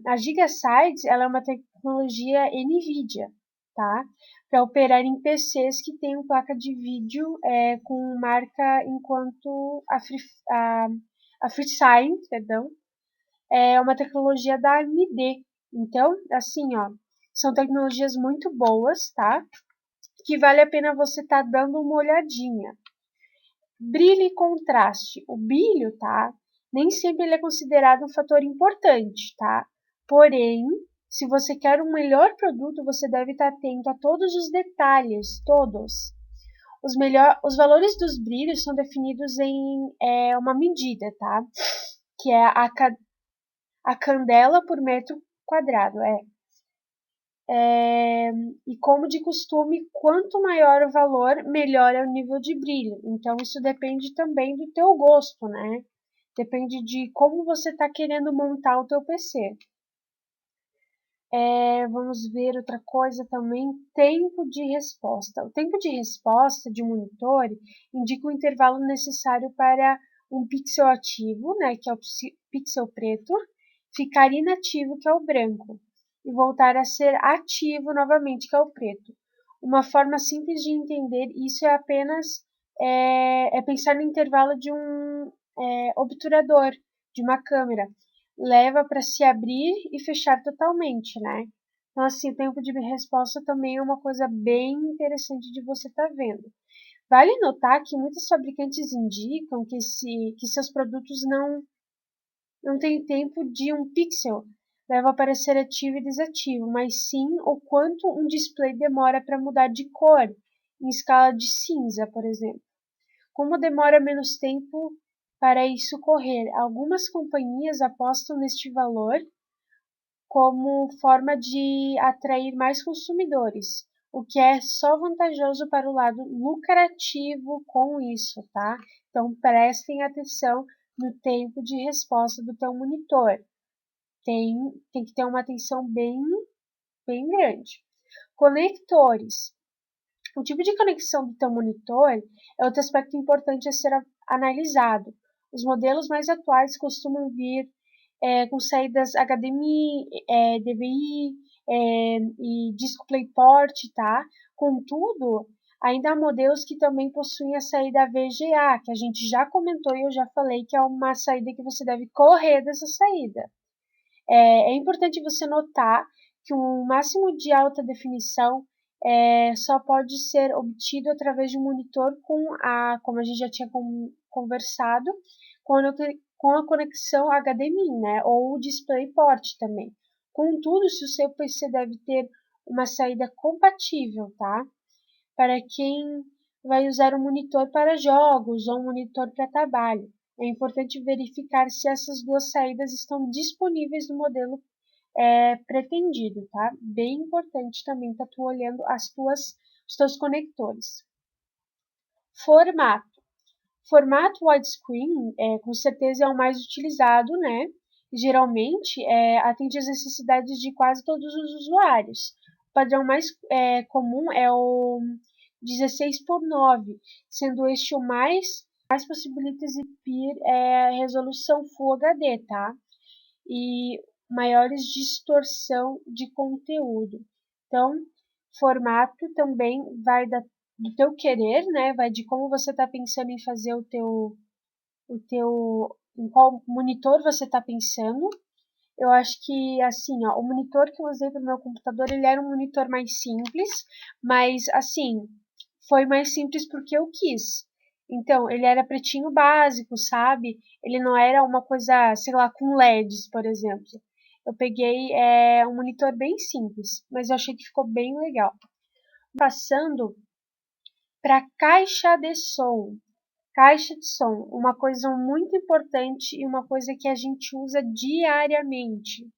A Gigasides, ela é uma tecnologia NVIDIA, tá? Para operar em PCs que têm placa de vídeo com marca enquanto a FreeSign, perdão, é uma tecnologia da AMD. Então, assim, ó, são tecnologias muito boas, tá? Que vale a pena você estar dando uma olhadinha. Brilho e contraste. O brilho, tá? Nem sempre ele é considerado um fator importante, tá? Porém, se você quer um melhor produto, você deve estar atento a todos os detalhes, todos. Os valores dos brilhos são definidos em uma medida, tá? Que é a candela por metro quadrado, e como de costume, quanto maior o valor, melhor é o nível de brilho. Então, isso depende também do teu gosto, né? Depende de como você está querendo montar o teu PC. Vamos ver outra coisa também, tempo de resposta. O tempo de resposta de um monitor indica o intervalo necessário para um pixel ativo, né, que é o pixel preto, ficar inativo, que é o branco, e voltar a ser ativo novamente, que é o preto. Uma forma simples de entender isso é apenas pensar no intervalo de um obturador, de uma câmera. Leva para se abrir e fechar totalmente, né? Então, assim, o tempo de resposta também é uma coisa bem interessante de você estar vendo. Vale notar que muitos fabricantes indicam que seus produtos não têm tempo de um pixel leva a aparecer ativo e desativo, mas sim o quanto um display demora para mudar de cor, em escala de cinza, por exemplo. Como demora menos tempo para isso ocorrer, algumas companhias apostam neste valor como forma de atrair mais consumidores, o que é só vantajoso para o lado lucrativo com isso, tá? Então prestem atenção no tempo de resposta do teu monitor. Tem que ter uma atenção bem grande. Conectores. O tipo de conexão do teu monitor é outro aspecto importante a ser analisado. Os modelos mais atuais costumam vir com saídas HDMI, DVI e DisplayPort, tá? Contudo, ainda há modelos que também possuem a saída VGA, que a gente já comentou e eu já falei que é uma saída que você deve correr dessa saída. É importante você notar que o máximo de alta definição só pode ser obtido através de um monitor como a gente já tinha conversado, com a conexão HDMI, né, ou DisplayPort também. Contudo, se o seu PC deve ter uma saída compatível, tá? Para quem vai usar um monitor para jogos ou um monitor para trabalho. É importante verificar se essas duas saídas estão disponíveis no modelo pretendido, tá? Bem importante também tá tu olhando os teus conectores. Formato. Formato widescreen, com certeza é o mais utilizado, né? Geralmente, atende às necessidades de quase todos os usuários. O padrão mais comum é o 16:9, sendo este o mais possibilita exibir resolução Full HD, tá? E maiores distorção de conteúdo. Então, formato também vai do teu querer, né? Vai de como você está pensando em fazer em qual monitor você está pensando. Eu acho que, assim, ó, o monitor que eu usei para o meu computador, ele era um monitor mais simples, mas, assim, foi mais simples porque eu quis. Então, ele era pretinho básico, sabe? Ele não era uma coisa, sei lá, com LEDs, por exemplo. Eu peguei um monitor bem simples, mas eu achei que ficou bem legal. Passando para caixa de som. Caixa de som, uma coisa muito importante e uma coisa que a gente usa diariamente.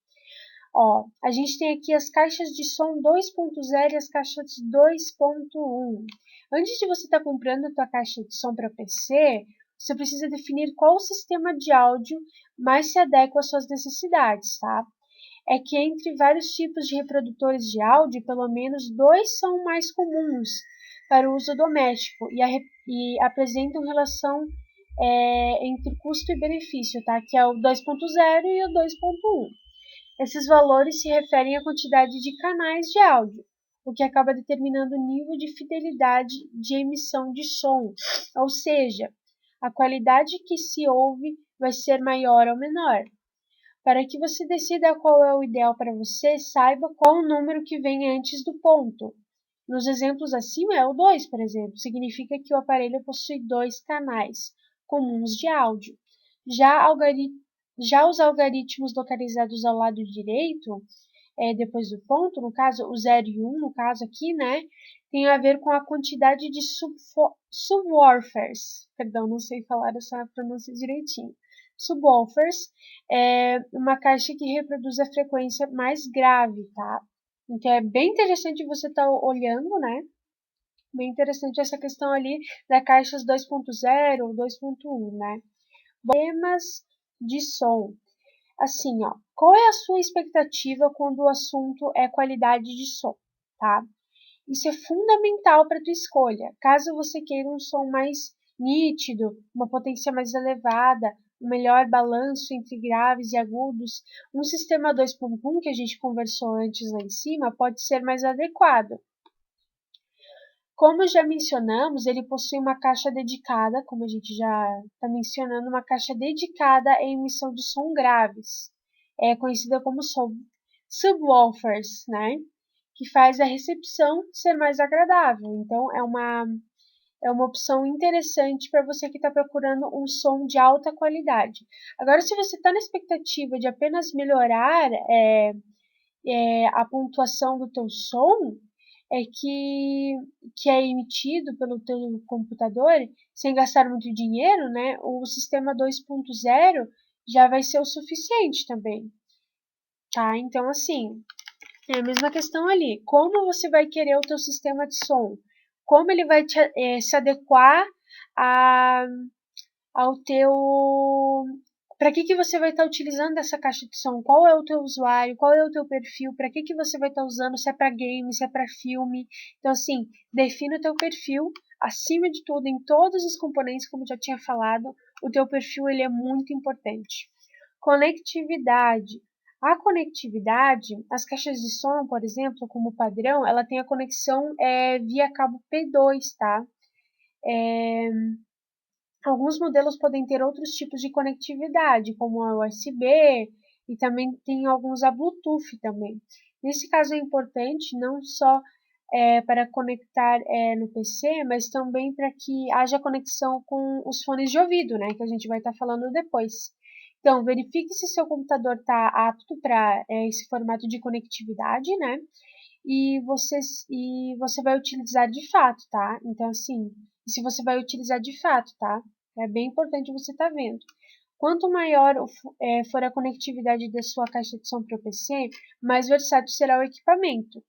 Ó, a gente tem aqui as caixas de som 2.0 e as caixas 2.1. Antes de você estar comprando a tua caixa de som para PC, você precisa definir qual sistema de áudio mais se adequa às suas necessidades, tá? É que entre vários tipos de reprodutores de áudio, pelo menos dois são mais comuns para o uso doméstico e apresentam relação entre custo e benefício, tá? Que é o 2.0 e o 2.1. Esses valores se referem à quantidade de canais de áudio, o que acaba determinando o nível de fidelidade de emissão de som, ou seja, a qualidade que se ouve vai ser maior ou menor. Para que você decida qual é o ideal para você, saiba qual o número que vem antes do ponto. Nos exemplos acima é o 2, por exemplo, significa que o aparelho possui dois canais comuns de áudio. Já, já os algoritmos localizados ao lado direito, depois do ponto, no caso o 0 e 1, no caso aqui, né, tem a ver com a quantidade de subwoofers. Perdão, não sei falar essa pronúncia direitinho. Subwoofers é uma caixa que reproduz a frequência mais grave, tá? Então é bem interessante você estar olhando, né? Bem interessante essa questão ali da caixas 2.0 ou 2.1, né? Temas de som. Assim, ó, qual é a sua expectativa quando o assunto é qualidade de som, tá? Isso é fundamental para a tua escolha. Caso você queira um som mais nítido, uma potência mais elevada, um melhor balanço entre graves e agudos, um sistema 2.1 que a gente conversou antes lá em cima pode ser mais adequado. Como já mencionamos, ele possui uma caixa dedicada, como a gente já está mencionando, uma caixa dedicada à emissão de som graves, conhecida como subwoofers, né? Que faz a recepção ser mais agradável. Então, é uma opção interessante para você que está procurando um som de alta qualidade. Agora, se você está na expectativa de apenas melhorar a pontuação do teu som, que é emitido pelo teu computador, sem gastar muito dinheiro, né? O sistema 2.0 já vai ser o suficiente também, tá? Então, assim, é a mesma questão ali. Como você vai querer o teu sistema de som? Como ele vai se adequar a, ao teu... Para que você vai estar utilizando essa caixa de som? Qual é o teu usuário? Qual é o teu perfil? Para que você vai estar usando? Se é para game, se é para filme? Então, assim, defina o teu perfil. Acima de tudo, em todos os componentes, como já tinha falado, o teu perfil ele é muito importante. Conectividade. A conectividade, as caixas de som, por exemplo, como padrão, ela tem a conexão via cabo P2, tá? Alguns modelos podem ter outros tipos de conectividade, como a USB, e também tem alguns a Bluetooth também. Nesse caso é importante não só para conectar no PC, mas também para que haja conexão com os fones de ouvido, né, que a gente vai estar falando depois. Então, verifique se seu computador está apto para esse formato de conectividade, né, e você vai utilizar de fato, tá? Então, assim, se você vai utilizar de fato, tá? É bem importante você estar vendo. Quanto maior for a conectividade da sua caixa de som para o PC, mais versátil será o equipamento.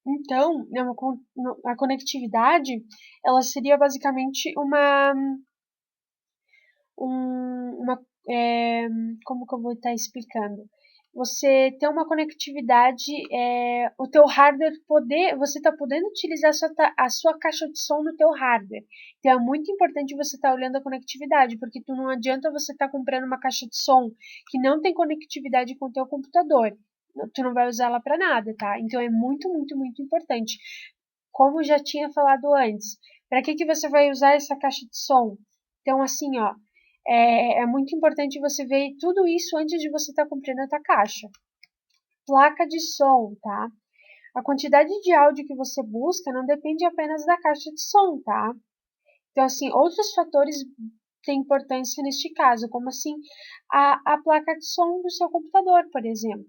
Então, a conectividade, ela seria basicamente uma como que eu vou estar explicando? Você ter uma conectividade, o teu hardware você está podendo utilizar a sua caixa de som no teu hardware. Então é muito importante você estar olhando a conectividade, porque não adianta você estar comprando uma caixa de som que não tem conectividade com o teu computador. Tu não vai usar ela para nada, tá? Então é muito, muito, muito importante. Como já tinha falado antes, para que você vai usar essa caixa de som? Então, assim, ó, é muito importante você ver tudo isso antes de você estar comprando a tua caixa. Placa de som, tá? A quantidade de áudio que você busca não depende apenas da caixa de som, tá? Então, assim, outros fatores têm importância neste caso, como assim a placa de som do seu computador, por exemplo.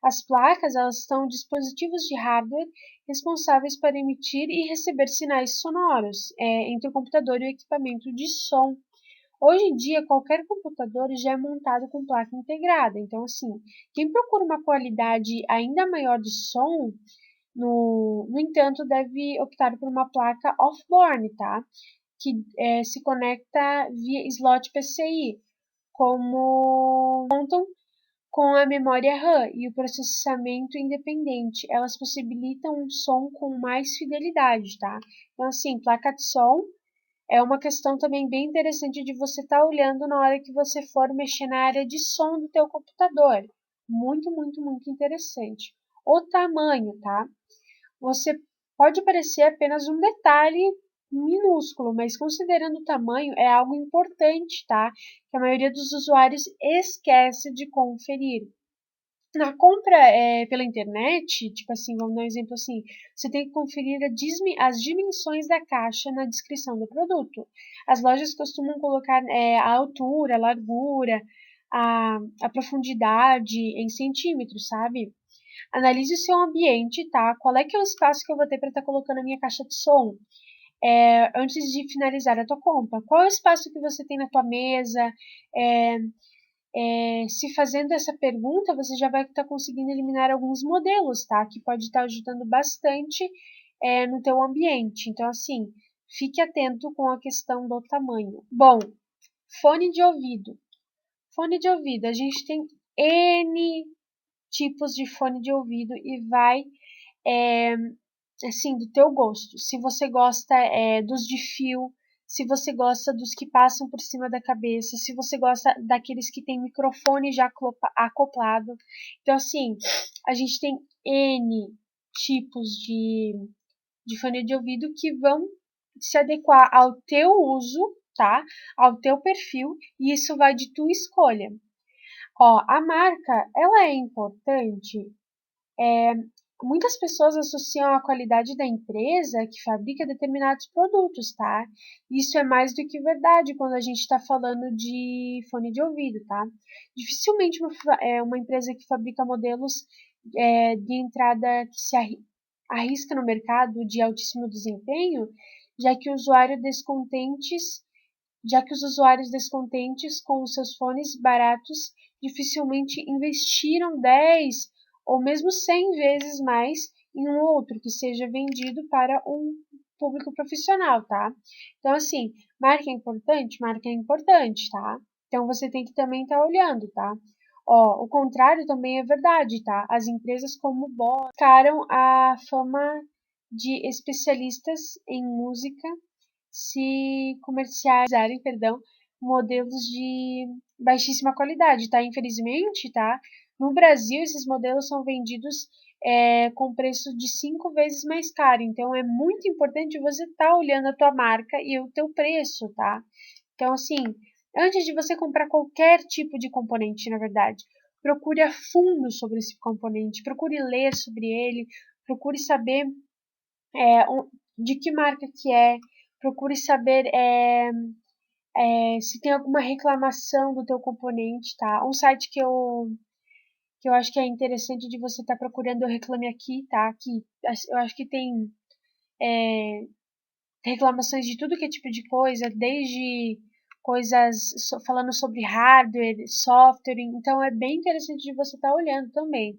As placas, elas são dispositivos de hardware responsáveis para emitir e receber sinais sonoros entre o computador e o equipamento de som. Hoje em dia, qualquer computador já é montado com placa integrada. Então, assim, quem procura uma qualidade ainda maior de som, no entanto, deve optar por uma placa off-board, tá? Que se conecta via slot PCI, como contam com a memória RAM e o processamento independente. Elas possibilitam um som com mais fidelidade, tá? Então, assim, placa de som é uma questão também bem interessante de você estar olhando na hora que você for mexer na área de som do teu computador. Muito, muito, muito interessante. O tamanho, tá? Você pode parecer apenas um detalhe minúsculo, mas considerando o tamanho é algo importante, tá? Que a maioria dos usuários esquece de conferir. Na compra pela internet, tipo assim, vamos dar um exemplo assim, você tem que conferir as dimensões da caixa na descrição do produto. As lojas costumam colocar a altura, a largura, a profundidade em centímetros, sabe? Analise o seu ambiente, tá? Qual é que é o espaço que eu vou ter para estar colocando a minha caixa de som? Antes de finalizar a tua compra. Qual é o espaço que você tem na tua mesa? É, se fazendo essa pergunta, você já vai estar conseguindo eliminar alguns modelos, tá? Que pode estar ajudando bastante no teu ambiente. Então, assim, fique atento com a questão do tamanho. Bom, fone de ouvido. Fone de ouvido, a gente tem N tipos de fone de ouvido e vai, assim, do teu gosto. Se você gosta dos de fio, se você gosta dos que passam por cima da cabeça, se você gosta daqueles que tem microfone já acoplado. Então, assim, a gente tem N tipos de fone de ouvido que vão se adequar ao teu uso, tá? Ao teu perfil, e isso vai de tua escolha. Ó, a marca, ela é importante. Muitas pessoas associam a qualidade da empresa que fabrica determinados produtos, tá? Isso é mais do que verdade quando a gente está falando de fone de ouvido, tá? Dificilmente uma empresa que fabrica modelos de entrada que se arrisca no mercado de altíssimo desempenho, já que os usuários descontentes com os seus fones baratos dificilmente investiram 10 ou mesmo 100 vezes mais em um outro que seja vendido para um público profissional, tá? Então, assim, marca é importante? Marca é importante, tá? Então, você tem que também estar olhando, tá? Ó, o contrário também é verdade, tá? As empresas como Bosch buscaram a fama de especialistas em música se comercializarem, perdão, modelos de baixíssima qualidade, tá? Infelizmente, tá? No Brasil, esses modelos são vendidos com preço de 5 vezes mais caro. Então, é muito importante você estar olhando a tua marca e o teu preço, tá? Então, assim, antes de você comprar qualquer tipo de componente, na verdade, procure a fundo sobre esse componente, procure ler sobre ele, procure saber de que marca que é, procure saber se tem alguma reclamação do teu componente, tá? Um site que eu acho que é interessante de você estar procurando, eu Reclame Aqui, tá? Que eu acho que tem reclamações de tudo que é tipo de coisa, desde coisas falando sobre hardware, software, então é bem interessante de você estar olhando também.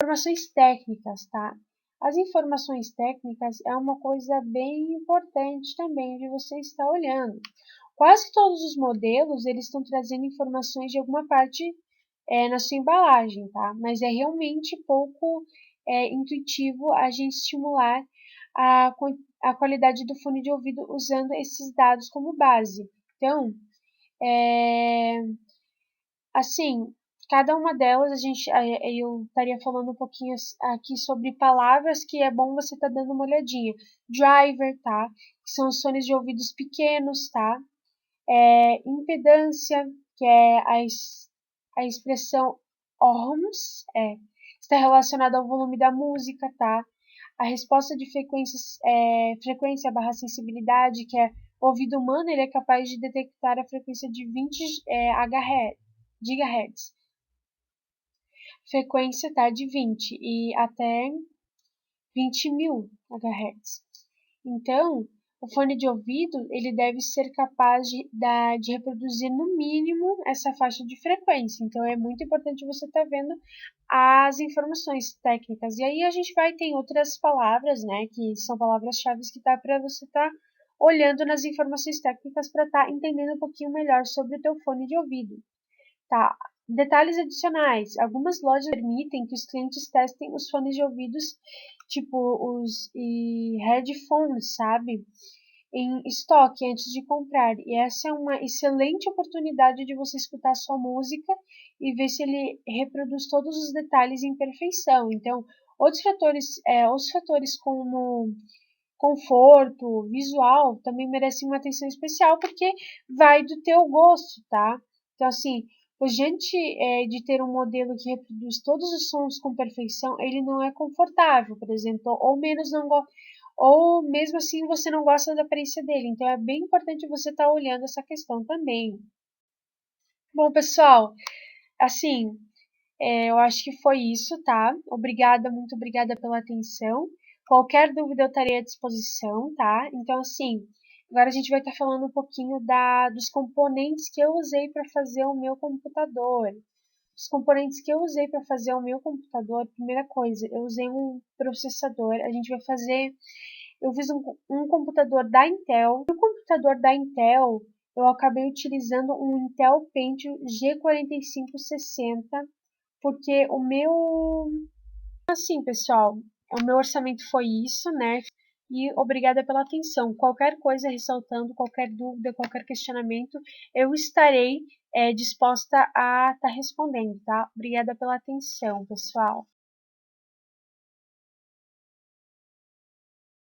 Informações técnicas, tá? As informações técnicas é uma coisa bem importante também de você estar olhando. Quase todos os modelos, eles estão trazendo informações de alguma parte na sua embalagem, tá? Mas é realmente pouco intuitivo a gente estimular a, a qualidade do fone de ouvido usando esses dados como base. Então, assim, cada uma delas eu estaria falando um pouquinho aqui sobre palavras que é bom você estar dando uma olhadinha. Driver, tá? Que são os fones de ouvidos pequenos, tá? Impedância, que é a expressão ohms, está relacionada ao volume da música, tá? A resposta de frequência barra sensibilidade, que é o ouvido humano, ele é capaz de detectar a frequência de 20 GHz. Frequência tá de 20 e até 20.000 MHz. Então, o fone de ouvido ele deve ser capaz de reproduzir no mínimo essa faixa de frequência. Então, é muito importante você estar vendo as informações técnicas. E aí a gente vai ter outras palavras, né, que são palavras-chave que dá para você estar olhando nas informações técnicas para estar entendendo um pouquinho melhor sobre o teu fone de ouvido. Tá. Detalhes adicionais. Algumas lojas permitem que os clientes testem os fones de ouvidos, tipo os headphones, sabe? Em estoque antes de comprar. E essa é uma excelente oportunidade de você escutar sua música e ver se ele reproduz todos os detalhes em perfeição. Então, outros fatores como conforto, visual, também merecem uma atenção especial porque vai do teu gosto, tá? Então, assim, o diante de ter um modelo que reproduz todos os sons com perfeição, ele não é confortável, por exemplo, ou mesmo assim você não gosta da aparência dele. Então, é bem importante você estar olhando essa questão também. Bom, pessoal, assim, eu acho que foi isso, tá? Obrigada, muito obrigada pela atenção. Qualquer dúvida eu estarei à disposição, tá? Então, assim, agora a gente vai estar falando um pouquinho dos componentes que eu usei para fazer o meu computador. Os componentes que eu usei para fazer o meu computador, primeira coisa, eu usei um processador. Eu fiz um computador da Intel. No computador da Intel, eu acabei utilizando um Intel Pentium G4560 porque assim, pessoal, o meu orçamento foi isso, né? E obrigada pela atenção. Qualquer coisa ressaltando, qualquer dúvida, qualquer questionamento, eu estarei disposta a estar respondendo, tá? Obrigada pela atenção, pessoal.